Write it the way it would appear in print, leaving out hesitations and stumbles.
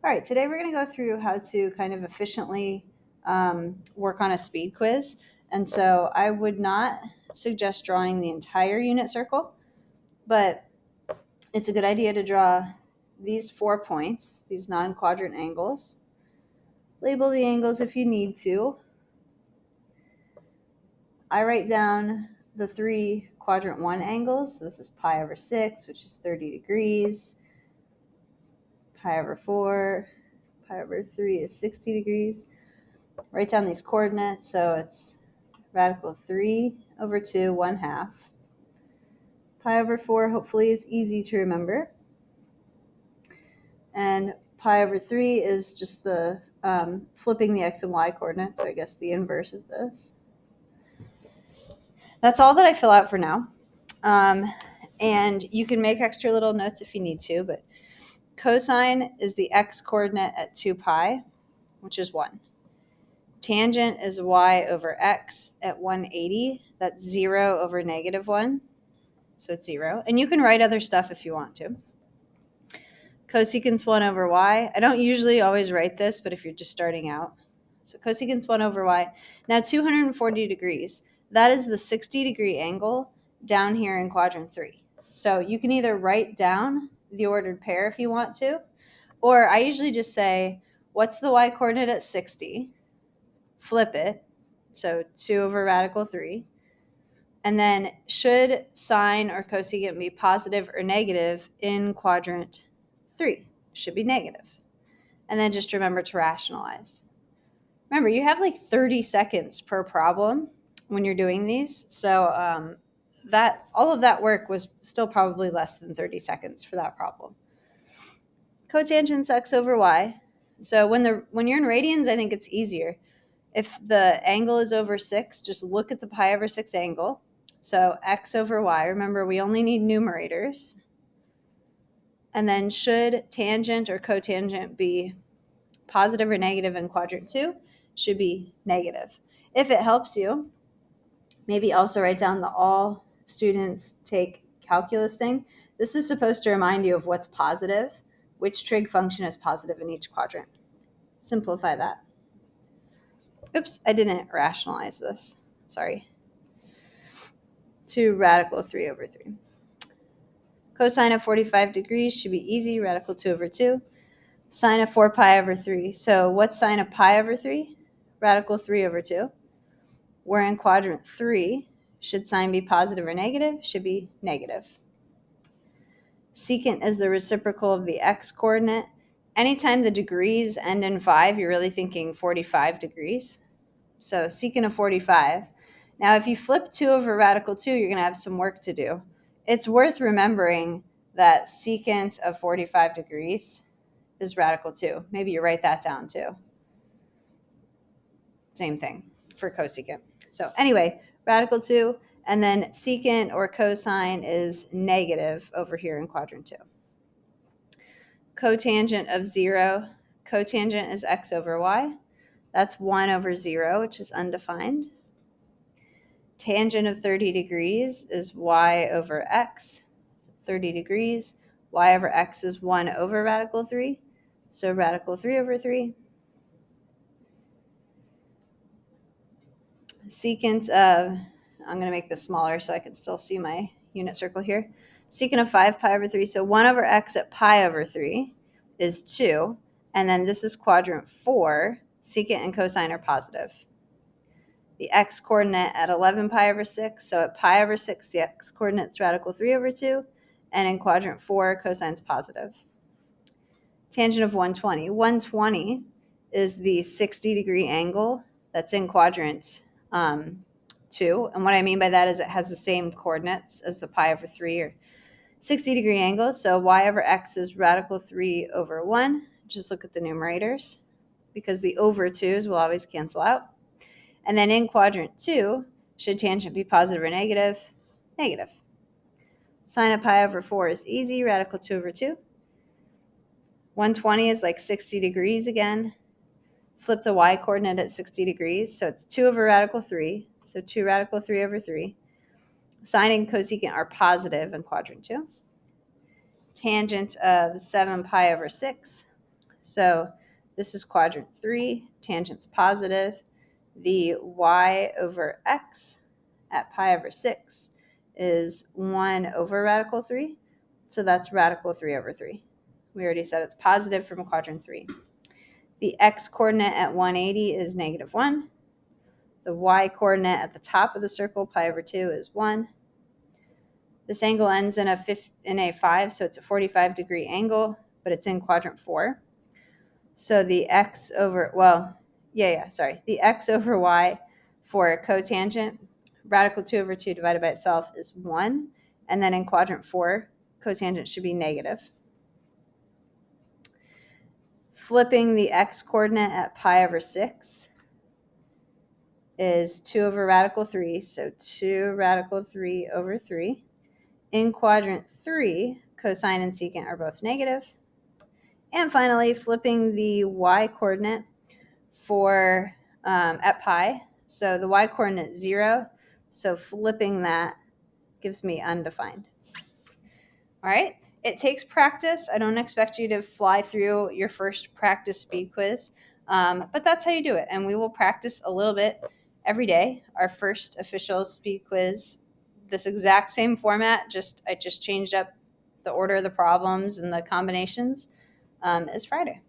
All right, today we're going to go through how to kind of efficiently work on a speed quiz. And so I would not suggest drawing the entire unit circle, but it's a good idea to draw these 4 points, these non-quadrant angles. Label the angles if you need to. I write down the 3 quadrant 1 angles. So this is pi over 6, which is 30 degrees. Pi over 4, pi over 3 is 60 degrees. Write down these coordinates. So it's radical 3 over 2, 1/2. Pi over 4 hopefully is easy to remember. And pi over 3 is just the flipping the x and y coordinates, so I guess the inverse of this. That's all that I fill out for now. And you can make extra little notes if you need to, but cosine is the x coordinate at 2 pi, which is 1. Tangent is y over x at 180. That's 0 over -1. So it's 0. And you can write other stuff if you want to. Cosecant 1 over y. I don't usually always write this, but if you're just starting out. So cosecant 1 over y. Now 240 degrees. That is the 60-degree angle down here in quadrant 3. So you can either write down the ordered pair if you want to, or I usually just say, what's the y coordinate at 60? Flip it. So 2 over radical 3. And then should sine or cosecant be positive or negative in quadrant 3? Should be negative. And then just remember to rationalize. Remember, you have like 30 seconds per problem when you're doing these. So that all of that work was still probably less than 30 seconds for that problem. Cotangent's x over y. So when you're in radians, I think it's easier. If the angle is over 6, just look at the pi over 6 angle. So x over y. Remember, we only need numerators. And then should tangent or cotangent be positive or negative in quadrant 2? Should be negative. If it helps you, maybe also write down the all students take calculus thing. This is supposed to remind you of what's positive, which trig function is positive in each quadrant. Simplify that. Oops, I didn't rationalize this. Sorry. 2 radical 3 over 3. Cosine of 45 degrees should be easy, radical 2 over 2. Sine of 4 pi over 3. So what's sine of pi over 3? Radical 3 over 2. We're in quadrant 3. Should sine be positive or negative? Should be negative. Secant is the reciprocal of the x coordinate. Anytime the degrees end in 5, you're really thinking 45 degrees. So secant of 45. Now, if you flip 2 over radical 2, you're going to have some work to do. It's worth remembering that secant of 45 degrees is radical 2. Maybe you write that down too. Same thing for cosecant. So anyway, radical 2, and then secant or cosine is negative over here in quadrant 2. Cotangent of 0. Cotangent is x over y. That's 1 over 0, which is undefined. Tangent of 30 degrees is y over x. 30 degrees. Y over x is 1 over radical 3. So radical 3 over 3. Secant of, I'm going to make this smaller so I can still see my unit circle here. Secant of 5 pi over 3. So 1 over x at pi over 3 is 2. And then this is quadrant 4. Secant and cosine are positive. The x coordinate at 11 pi over 6. So at pi over 6, the x coordinate's radical 3 over 2. And in quadrant 4, cosine's positive. Tangent of 120. 120 is the 60-degree angle that's in quadrant 2. And what I mean by that is it has the same coordinates as the pi over 3 or 60-degree angle. So y over x is radical 3 over 1. Just look at the numerators because the over 2's will always cancel out. And then in quadrant 2, should tangent be positive or negative? Negative. Sine of pi over 4 is easy, radical 2 over 2. 120 is like 60 degrees again. Flip the y coordinate at 60 degrees. So it's 2 over radical 3. So 2 radical 3 over 3. Sine and cosecant are positive in quadrant 2. Tangent of 7 pi over 6. So this is quadrant 3, tangent's positive. The y over x at pi over 6 is 1 over radical 3. So that's radical 3 over 3. We already said it's positive from quadrant 3. The x coordinate at 180 is negative 1. The y coordinate at the top of the circle, pi over 2, is 1. This angle ends in a 5, so it's a 45-degree angle, but it's in quadrant 4. So the x over, the x over y for cotangent, radical 2 over 2 divided by itself is 1. And then in quadrant 4, cotangent should be negative. Flipping the x coordinate at pi over 6 is 2 over radical 3, so 2 radical 3 over 3. In quadrant 3, cosine and secant are both negative. And finally, flipping the y coordinate for at pi. So the y coordinate 0, so flipping that gives me undefined. All right, it takes practice. I don't expect you to fly through your first practice speed quiz, but that's how you do it. And we will practice a little bit every day. Our first official speed quiz, this exact same format, I just changed up the order of the problems and the combinations, is Friday.